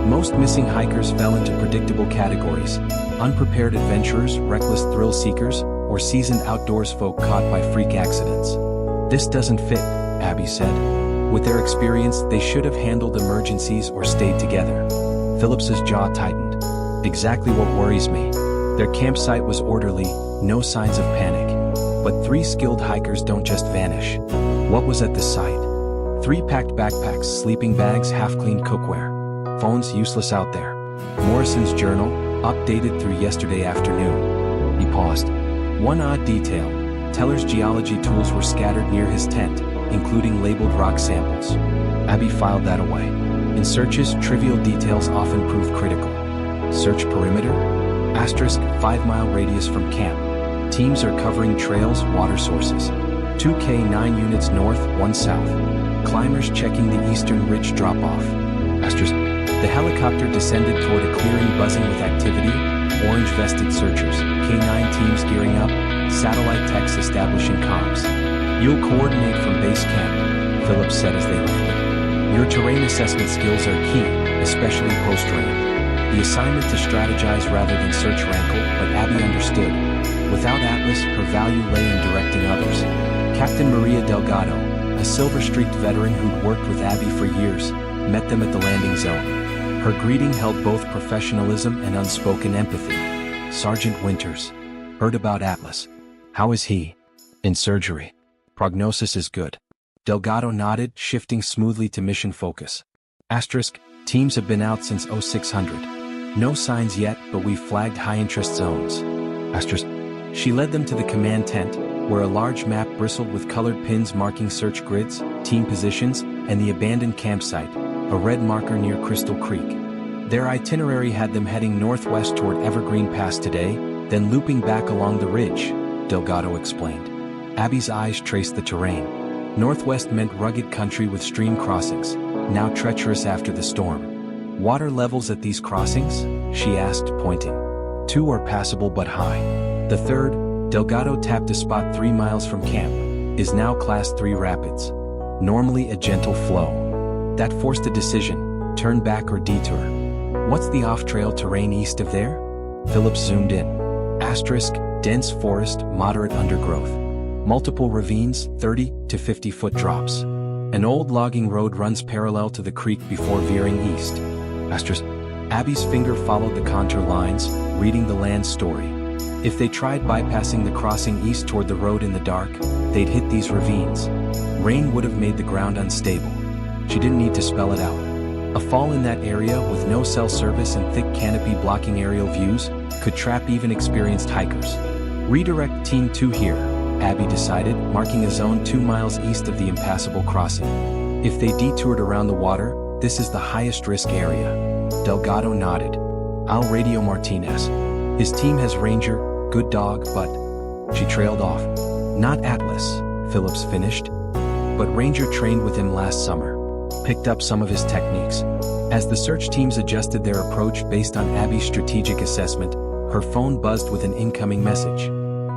Most missing hikers fell into predictable categories: unprepared adventurers, reckless thrill seekers, or seasoned outdoors folk caught by freak accidents. This doesn't fit, Abby said. With their experience, they should have handled emergencies or stayed together. Phillips's jaw tightened. Exactly what worries me. Their campsite was orderly, no signs of panic. But 3 skilled hikers don't just vanish. What was at the site? 3 packed backpacks, sleeping bags, half-cleaned cookware. Phones useless out there. Morrison's journal, updated through yesterday afternoon. He paused. One odd detail. Teller's geology tools were scattered near his tent, including labeled rock samples. Abby filed that away. In searches, trivial details often prove critical. Search perimeter? Asterisk, 5-mile radius from camp. Teams are covering trails, water sources. 2K 9 units north, 1 south. Climbers checking the eastern ridge drop-off. Asterisk. The helicopter descended toward a clearing buzzing with activity. Orange-vested searchers. K9 teams gearing up. Satellite techs establishing comms. You'll coordinate from base camp, Phillips said as they landed. Your terrain assessment skills are key, especially post-rain. The assignment to strategize rather than search rankled, but Abby understood. Without Atlas, her value lay in directing others. Captain Maria Delgado, a silver-streaked veteran who'd worked with Abby for years, met them at the landing zone. Her greeting held both professionalism and unspoken empathy. Sergeant Winters. Heard about Atlas. How is he? In surgery. Prognosis is good. Delgado nodded, shifting smoothly to mission focus. Asterisk, teams have been out since 0600. No signs yet, but we've flagged high-interest zones. Asterisk. She led them to the command tent, where a large map bristled with colored pins marking search grids, team positions, and the abandoned campsite, a red marker near Crystal Creek. Their itinerary had them heading northwest toward Evergreen Pass today, then looping back along the ridge, Delgado explained. Abby's eyes traced the terrain. Northwest meant rugged country with stream crossings, now treacherous after the storm. Water levels at these crossings? She asked, pointing. 2 are passable but high. The third, Delgado tapped a spot 3 miles from camp, is now Class 3 rapids. Normally a gentle flow. That forced a decision, turn back or detour. What's the off-trail terrain east of there? Phillips zoomed in. Asterisk, dense forest, moderate undergrowth. Multiple ravines, 30 to 50-foot drops. An old logging road runs parallel to the creek before veering east. Asterisk. Abby's finger followed the contour lines, reading the land story. If they tried bypassing the crossing east toward the road in the dark, they'd hit these ravines. Rain would have made the ground unstable. She didn't need to spell it out. A fall in that area with no cell service and thick canopy blocking aerial views could trap even experienced hikers. Redirect Team 2 here, Abby decided, marking a zone 2 miles east of the impassable crossing. If they detoured around the water, this is the highest risk area. Delgado nodded. I'll radio Martinez. His team has Ranger, good dog, but... She trailed off. Not Atlas, Phillips finished. But Ranger trained with him last summer. Picked up some of his techniques. As the search teams adjusted their approach based on Abby's strategic assessment, her phone buzzed with an incoming message.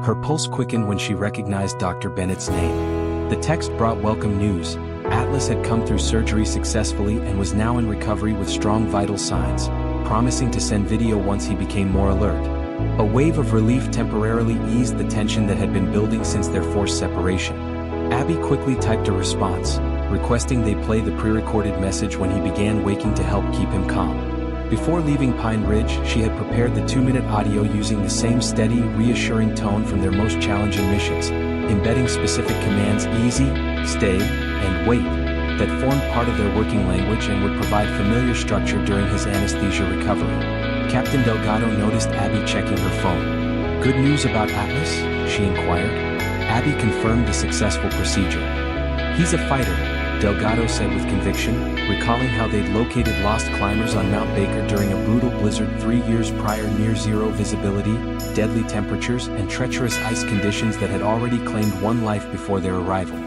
Her pulse quickened when she recognized Dr. Bennett's name. The text brought welcome news. Atlas had come through surgery successfully and was now in recovery with strong vital signs, promising to send video once he became more alert. A wave of relief temporarily eased the tension that had been building since their forced separation. Abby quickly typed a response, requesting they play the pre-recorded message when he began waking to help keep him calm. Before leaving Pine Ridge, she had prepared the 2-minute audio using the same steady, reassuring tone from their most challenging missions, embedding specific commands easy, stay, and wait, that formed part of their working language and would provide familiar structure during his anesthesia recovery. Captain Delgado noticed Abby checking her phone. "Good news about Atlas?" she inquired. Abby confirmed the successful procedure. "He's a fighter," Delgado said with conviction, recalling how they'd located lost climbers on Mount Baker during a brutal blizzard 3 years prior, near zero visibility, deadly temperatures, and treacherous ice conditions that had already claimed one life before their arrival.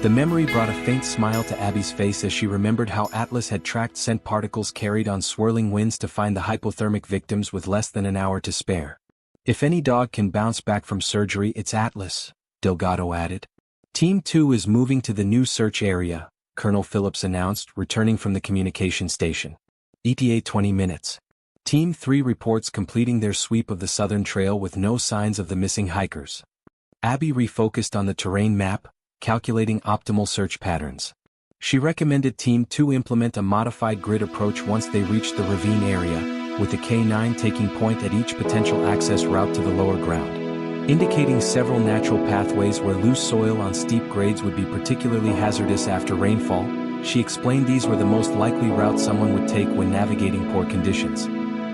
The memory brought a faint smile to Abby's face as she remembered how Atlas had tracked scent particles carried on swirling winds to find the hypothermic victims with less than an hour to spare. "If any dog can bounce back from surgery, it's Atlas," Delgado added. "Team 2 is moving to the new search area," Colonel Phillips announced, returning from the communication station. "ETA 20 minutes. Team 3 reports completing their sweep of the southern trail with no signs of the missing hikers." Abby refocused on the terrain map, calculating optimal search patterns. She recommended Team 2 implement a modified grid approach once they reached the ravine area, with the K9 taking point at each potential access route to the lower ground. Indicating several natural pathways where loose soil on steep grades would be particularly hazardous after rainfall, she explained these were the most likely route someone would take when navigating poor conditions.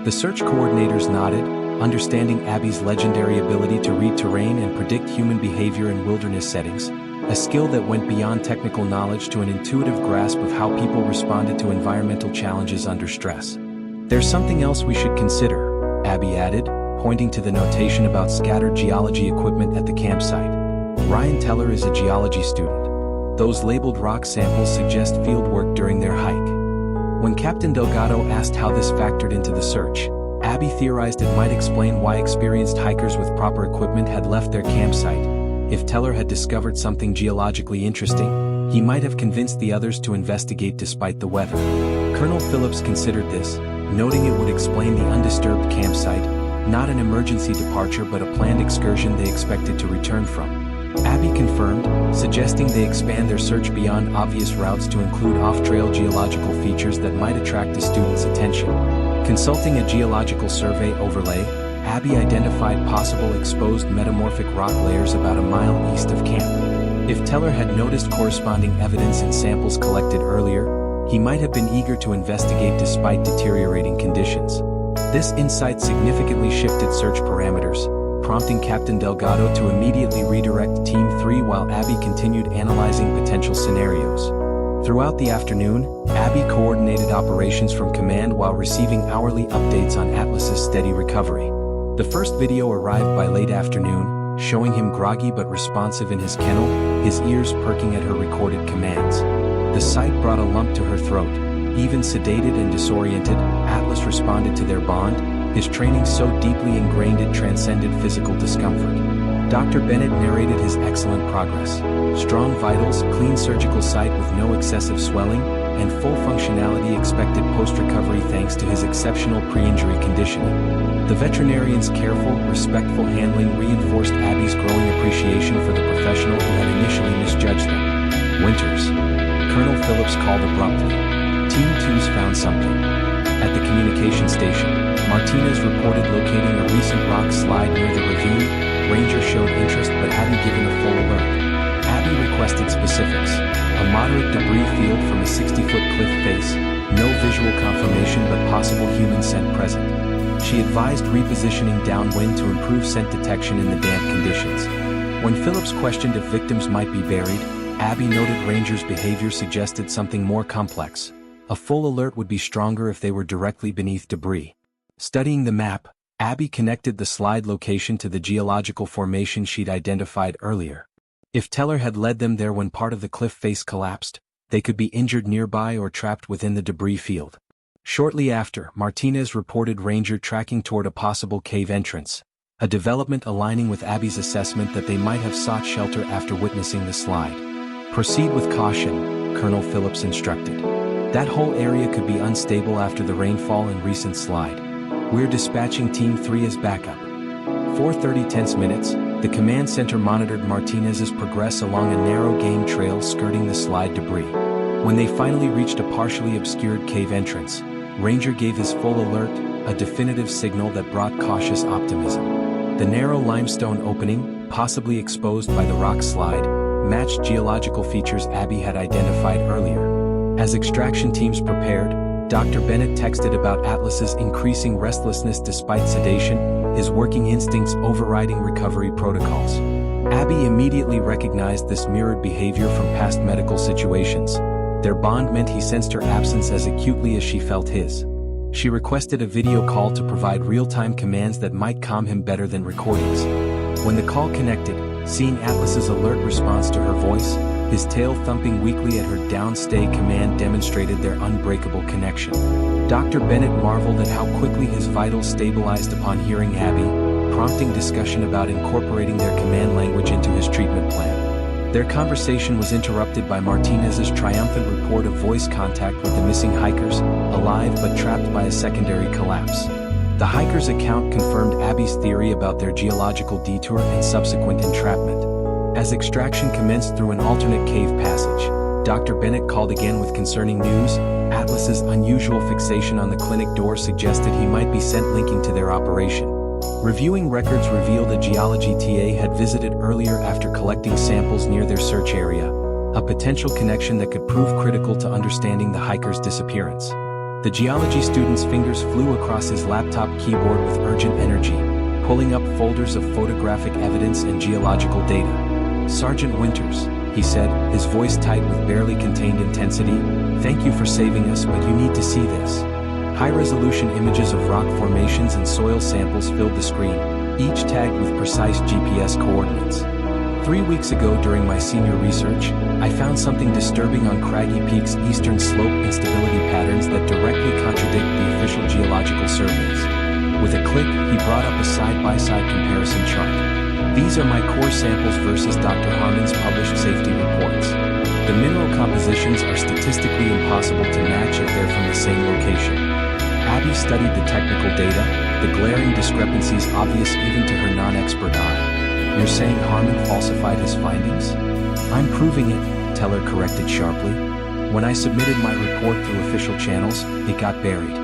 The search coordinators nodded, understanding Abby's legendary ability to read terrain and predict human behavior in wilderness settings, a skill that went beyond technical knowledge to an intuitive grasp of how people responded to environmental challenges under stress. "There's something else we should consider," Abby added, pointing to the notation about scattered geology equipment at the campsite. "Ryan Teller is a geology student. Those labeled rock samples suggest fieldwork during their hike." When Captain Delgado asked how this factored into the search, Abby theorized it might explain why experienced hikers with proper equipment had left their campsite. If Teller had discovered something geologically interesting, he might have convinced the others to investigate despite the weather. Colonel Phillips considered this, noting it would explain the undisturbed campsite, not an emergency departure but a planned excursion they expected to return from. Abby confirmed, suggesting they expand their search beyond obvious routes to include off-trail geological features that might attract a student's attention. Consulting a geological survey overlay, Abby identified possible exposed metamorphic rock layers about a mile east of camp. If Teller had noticed corresponding evidence in samples collected earlier, he might have been eager to investigate despite deteriorating conditions. This insight significantly shifted search parameters, prompting Captain Delgado to immediately redirect Team 3 while Abby continued analyzing potential scenarios. Throughout the afternoon, Abby coordinated operations from command while receiving hourly updates on Atlas's steady recovery. The first video arrived by late afternoon, showing him groggy but responsive in his kennel, his ears perking at her recorded commands. The sight brought a lump to her throat. Even sedated and disoriented, Atlas responded to their bond, his training so deeply ingrained it transcended physical discomfort. Dr. Bennett narrated his excellent progress. Strong vitals, clean surgical site with no excessive swelling, and full functionality expected post-recovery thanks to his exceptional pre-injury conditioning. The veterinarian's careful, respectful handling reinforced Abby's growing appreciation for the professional who had initially misjudged them. "Winters," Colonel Phillips called abruptly. Team 2's found something. At the communication station, Martinez reported locating a recent rock slide near the ravine. Ranger showed interest but hadn't given a full alert. Abby requested specifics. A moderate debris field from a 60-foot cliff face, no visual confirmation but possible human scent present. She advised repositioning downwind to improve scent detection in the damp conditions. When Phillips questioned if victims might be buried, Abby noted Ranger's behavior suggested something more complex. A full alert would be stronger if they were directly beneath debris. Studying the map, Abby connected the slide location to the geological formation she'd identified earlier. If Teller had led them there when part of the cliff face collapsed, they could be injured nearby or trapped within the debris field. Shortly after, Martinez reported Ranger tracking toward a possible cave entrance, a development aligning with Abby's assessment that they might have sought shelter after witnessing the slide. "Proceed with caution," Colonel Phillips instructed. "That whole area could be unstable after the rainfall and recent slide. We're dispatching Team 3 as backup." 4:30 tense minutes, the command center monitored Martinez's progress along a narrow game trail skirting the slide debris. When they finally reached a partially obscured cave entrance, Ranger gave his full alert, a definitive signal that brought cautious optimism. The narrow limestone opening, possibly exposed by the rock slide, matched geological features Abby had identified earlier. As extraction teams prepared, Dr. Bennett texted about Atlas's increasing restlessness despite sedation, his working instincts overriding recovery protocols. Abby immediately recognized this mirrored behavior from past medical situations. Their bond meant he sensed her absence as acutely as she felt his. She requested a video call to provide real-time commands that might calm him better than recordings. When the call connected, seeing Atlas's alert response to her voice, his tail thumping weakly at her downstay command demonstrated their unbreakable connection. Dr. Bennett marveled at how quickly his vitals stabilized upon hearing Abby, prompting discussion about incorporating their command language into his treatment plan. Their conversation was interrupted by Martinez's triumphant report of voice contact with the missing hikers, alive but trapped by a secondary collapse. The hikers' account confirmed Abby's theory about their geological detour and subsequent entrapment. As extraction commenced through an alternate cave passage, Dr. Bennett called again with concerning news. Atlas's unusual fixation on the clinic door suggested he might be sent linking to their operation. Reviewing records revealed a geology TA had visited earlier after collecting samples near their search area, a potential connection that could prove critical to understanding the hiker's disappearance. The geology student's fingers flew across his laptop keyboard with urgent energy, pulling up folders of photographic evidence and geological data. "Sergeant Winters," he said, his voice tight with barely contained intensity, "thank you for saving us, but you need to see this." High-resolution images of rock formations and soil samples filled the screen, each tagged with precise GPS coordinates. 3 weeks ago during my senior research, I found something disturbing on Craggy Peak's eastern slope instability patterns that directly contradict the official geological surveys. With a click, he brought up a side-by-side comparison chart. "These are my core samples versus Dr. Harmon's published safety reports. The mineral compositions are statistically impossible to match if they're from the same location." Abby studied the technical data, the glaring discrepancies obvious even to her non-expert eye. "You're saying Harmon falsified his findings?" "I'm proving it," Teller corrected sharply. "When I submitted my report through official channels, it got buried.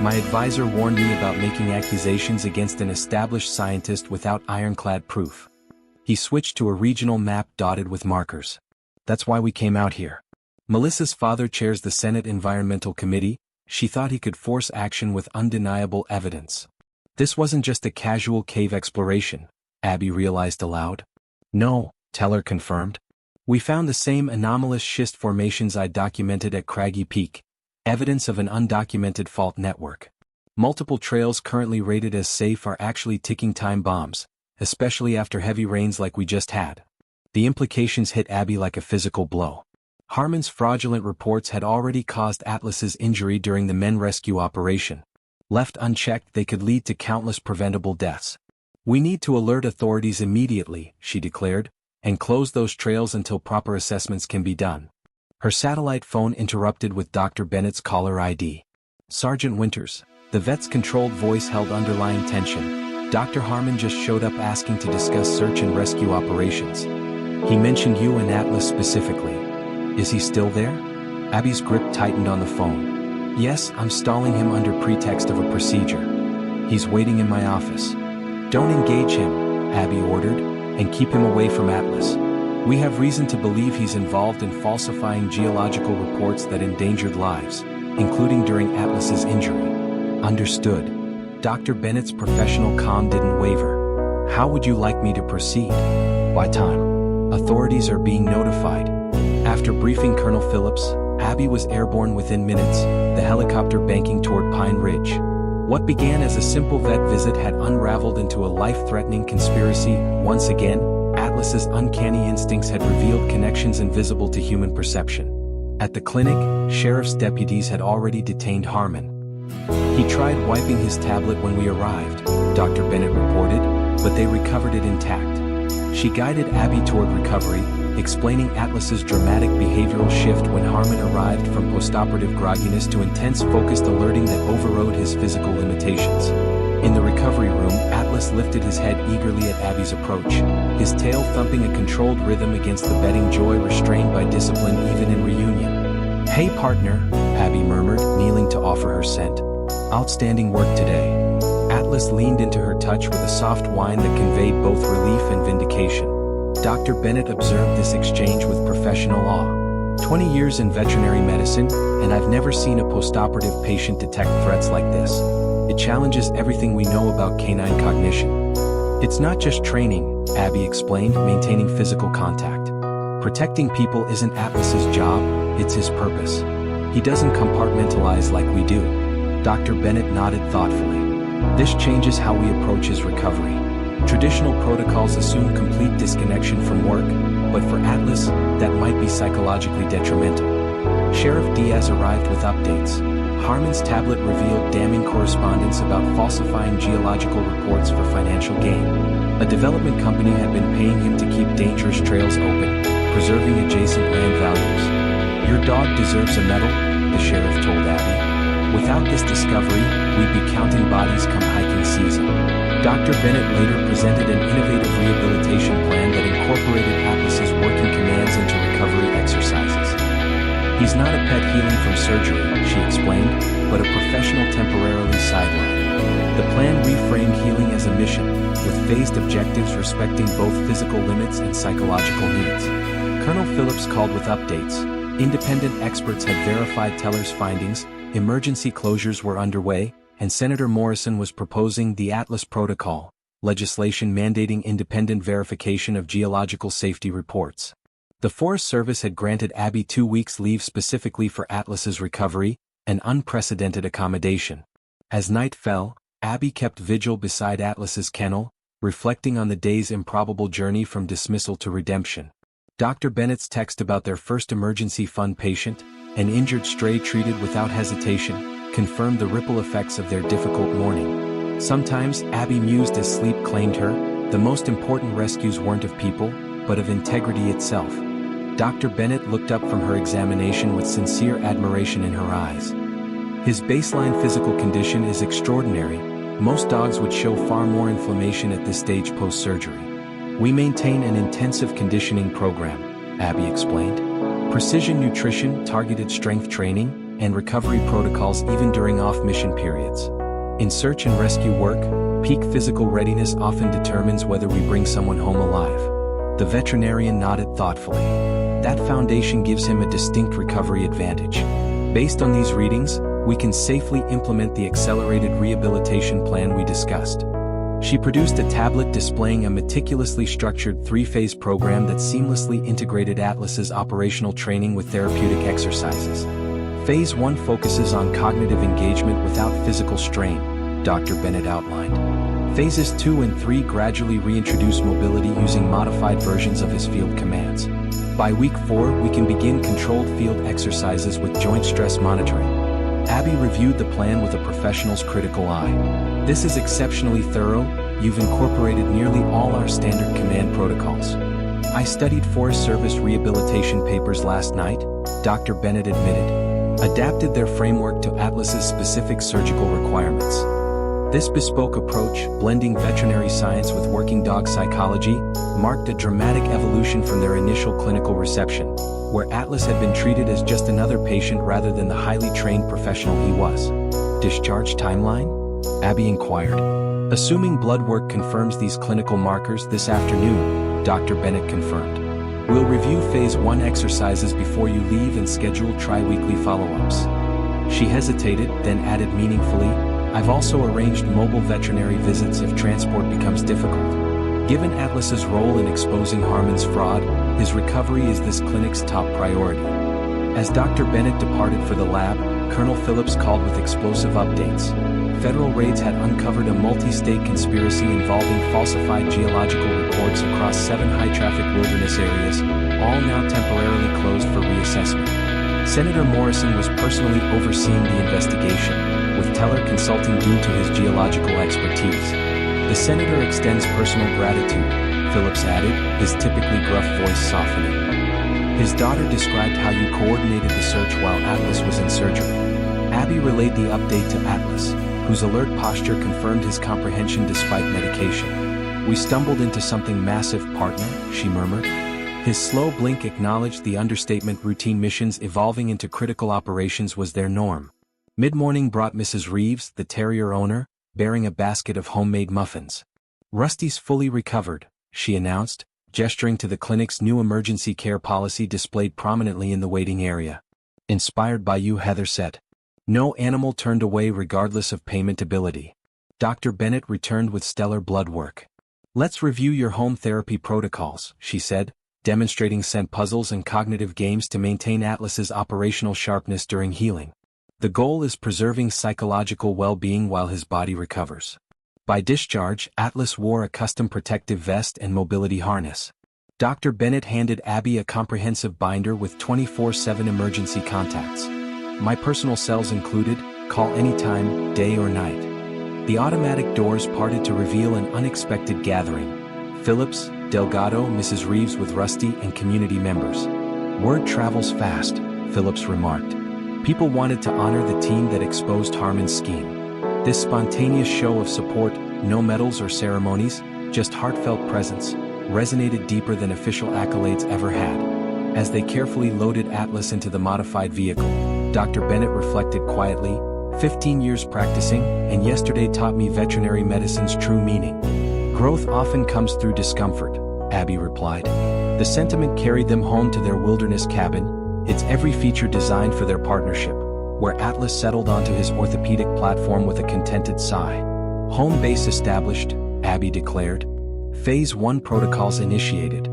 My advisor warned me about making accusations against an established scientist without ironclad proof." He switched to a regional map dotted with markers. "That's why we came out here. Melissa's father chairs the Senate Environmental Committee. She thought he could force action with undeniable evidence." This wasn't just a casual cave exploration, Abby realized aloud. "No," Teller confirmed. "We found the same anomalous schist formations I documented at Craggy Peak, evidence of an undocumented fault network. Multiple trails currently rated as safe are actually ticking time bombs, especially after heavy rains like we just had." The implications hit Abby like a physical blow. Harmon's fraudulent reports had already caused Atlas's injury during the men rescue operation. Left unchecked, they could lead to countless preventable deaths. "We need to alert authorities immediately," she declared, "and close those trails until proper assessments can be done." Her satellite phone interrupted with Dr. Bennett's caller ID. "Sergeant Winters." The vet's controlled voice held underlying tension. "Dr. Harmon just showed up asking to discuss search and rescue operations. He mentioned you and Atlas specifically. Is he still there?" Abby's grip tightened on the phone. "Yes, I'm stalling him under pretext of a procedure. He's waiting in my office." "Don't engage him," Abby ordered, "and keep him away from Atlas. We have reason to believe he's involved in falsifying geological reports that endangered lives, including during Atlas's injury." "Understood." Dr. Bennett's professional calm didn't waver. "How would you like me to proceed?" "By time. Authorities are being notified." After briefing Colonel Phillips, Abby was airborne within minutes, the helicopter banking toward Pine Ridge. What began as a simple vet visit had unraveled into a life-threatening conspiracy. Once again, Atlas's uncanny instincts had revealed connections invisible to human perception. At the clinic, sheriff's deputies had already detained Harmon. "He tried wiping his tablet when we arrived," Dr. Bennett reported, "but they recovered it intact." She guided Abby toward recovery, explaining Atlas's dramatic behavioral shift when Harmon arrived from postoperative grogginess to intense focused alerting that overrode his physical limitations. In the recovery room, Atlas lifted his head eagerly at Abby's approach, his tail thumping a controlled rhythm against the bedding joy restrained by discipline even in reunion. "Hey partner," Abby murmured, kneeling to offer her scent. "Outstanding work today." Atlas leaned into her touch with a soft whine that conveyed both relief and vindication. Dr. Bennett observed this exchange with professional awe. 20 years in veterinary medicine, and I've never seen a postoperative patient detect threats like this. It challenges everything we know about canine cognition. It's not just training, Abby explained, maintaining physical contact. Protecting people isn't Atlas's job, it's his purpose. He doesn't compartmentalize like we do. Dr. Bennett nodded thoughtfully. This changes how we approach his recovery. Traditional protocols assume complete disconnection from work, but for Atlas, that might be psychologically detrimental. Sheriff Diaz arrived with updates. Harmon's tablet revealed damning correspondence about falsifying geological reports for financial gain. A development company had been paying him to keep dangerous trails open, preserving adjacent land values. Your dog deserves a medal, the sheriff told Abby. Without this discovery, we'd be counting bodies come hiking season. Dr. Bennett later presented an innovative rehabilitation plan that incorporated Atlas's working commands into recovery exercises. He's not a pet healing from surgery, she explained, but a professional temporarily sidelined. The plan reframed healing as a mission, with phased objectives respecting both physical limits and psychological needs. Colonel Phillips called with updates. Independent experts had verified Teller's findings, emergency closures were underway, and Senator Morrison was proposing the Atlas Protocol, legislation mandating independent verification of geological safety reports. The Forest Service had granted Abby 2 weeks leave specifically for Atlas's recovery, an unprecedented accommodation. As night fell, Abby kept vigil beside Atlas's kennel, reflecting on the day's improbable journey from dismissal to redemption. Dr. Bennett's text about their first emergency fund patient, an injured stray treated without hesitation, confirmed the ripple effects of their difficult morning. Sometimes, Abby mused as sleep claimed her, the most important rescues weren't of people, but of integrity itself. Dr. Bennett looked up from her examination with sincere admiration in her eyes. His baseline physical condition is extraordinary. Most dogs would show far more inflammation at this stage post-surgery. We maintain an intensive conditioning program, Abby explained. Precision nutrition, targeted strength training, and recovery protocols even during off-mission periods. In search and rescue work, peak physical readiness often determines whether we bring someone home alive. The veterinarian nodded thoughtfully. That foundation gives him a distinct recovery advantage. Based on these readings, we can safely implement the accelerated rehabilitation plan we discussed. She produced a tablet displaying a meticulously structured 3-phase program that seamlessly integrated Atlas's operational training with therapeutic exercises. Phase 1 focuses on cognitive engagement without physical strain, Dr. Bennett outlined. Phases 2 and 3 gradually reintroduce mobility using modified versions of his field commands. By week 4, we can begin controlled field exercises with joint stress monitoring. Abby reviewed the plan with a professional's critical eye. This is exceptionally thorough. You've incorporated nearly all our standard command protocols. I studied Forest Service rehabilitation papers last night, Dr. Bennett admitted. Adapted their framework to Atlas's specific surgical requirements. This bespoke approach, blending veterinary science with working dog psychology, marked a dramatic evolution from their initial clinical reception, where Atlas had been treated as just another patient rather than the highly trained professional he was. Discharge timeline? Abby inquired. Assuming blood work confirms these clinical markers this afternoon, Dr. Bennett confirmed. We'll review Phase 1 exercises before you leave and schedule tri-weekly follow-ups. She hesitated, then added meaningfully, I've also arranged mobile veterinary visits if transport becomes difficult. Given Atlas's role in exposing Harmon's fraud, his recovery is this clinic's top priority. As Dr. Bennett departed for the lab, Colonel Phillips called with explosive updates. Federal raids had uncovered a multi-state conspiracy involving falsified geological reports across 7 high-traffic wilderness areas, all now temporarily closed for reassessment. Senator Morrison was personally overseeing the investigation, with Teller consulting due to his geological expertise. The senator extends personal gratitude, Phillips added, his typically gruff voice softening. His daughter described how you coordinated the search while Atlas was in surgery. Abby relayed the update to Atlas, whose alert posture confirmed his comprehension despite medication. We stumbled into something massive, partner, she murmured. His slow blink acknowledged the understatement. Routine missions evolving into critical operations was their norm. Mid-morning brought Mrs. Reeves, the terrier owner, bearing a basket of homemade muffins. Rusty's fully recovered, she announced, gesturing to the clinic's new emergency care policy displayed prominently in the waiting area. Inspired by you, Heather said. No animal turned away regardless of payment ability. Dr. Bennett returned with stellar blood work. Let's review your home therapy protocols, she said, demonstrating scent puzzles and cognitive games to maintain Atlas's operational sharpness during healing. The goal is preserving psychological well-being while his body recovers. By discharge, Atlas wore a custom protective vest and mobility harness. Dr. Bennett handed Abby a comprehensive binder with 24/7 emergency contacts. My personal cells included, call anytime, day or night. The automatic doors parted to reveal an unexpected gathering. Phillips, Delgado, Mrs. Reeves with Rusty and community members. Word travels fast, Phillips remarked. People wanted to honor the team that exposed Harmon's scheme. This spontaneous show of support, no medals or ceremonies, just heartfelt presence, resonated deeper than official accolades ever had. As they carefully loaded Atlas into the modified vehicle, Dr. Bennett reflected quietly, 15 years practicing, and yesterday taught me veterinary medicine's true meaning. Growth often comes through discomfort, Abby replied. The sentiment carried them home to their wilderness cabin, its every feature designed for their partnership, where Atlas settled onto his orthopedic platform with a contented sigh. Home base established, Abby declared. Phase 1 protocols initiated.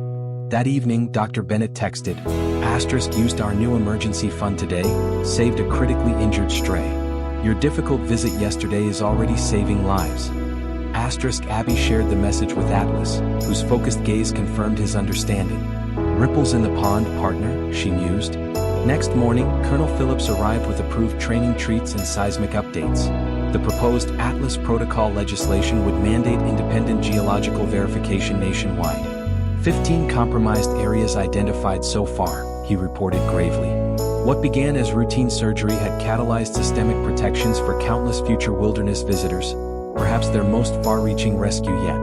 That evening, Dr. Bennett texted, * used our new emergency fund today, saved a critically injured stray. Your difficult visit yesterday is already saving lives. Abby shared the message with Atlas, whose focused gaze confirmed his understanding. Ripples in the pond, partner, she mused. Next morning, Colonel Phillips arrived with approved training treats and seismic updates. The proposed Atlas Protocol legislation would mandate independent geological verification nationwide. 15 compromised areas identified so far, he reported gravely. What began as routine surgery had catalyzed systemic protections for countless future wilderness visitors, perhaps their most far-reaching rescue yet.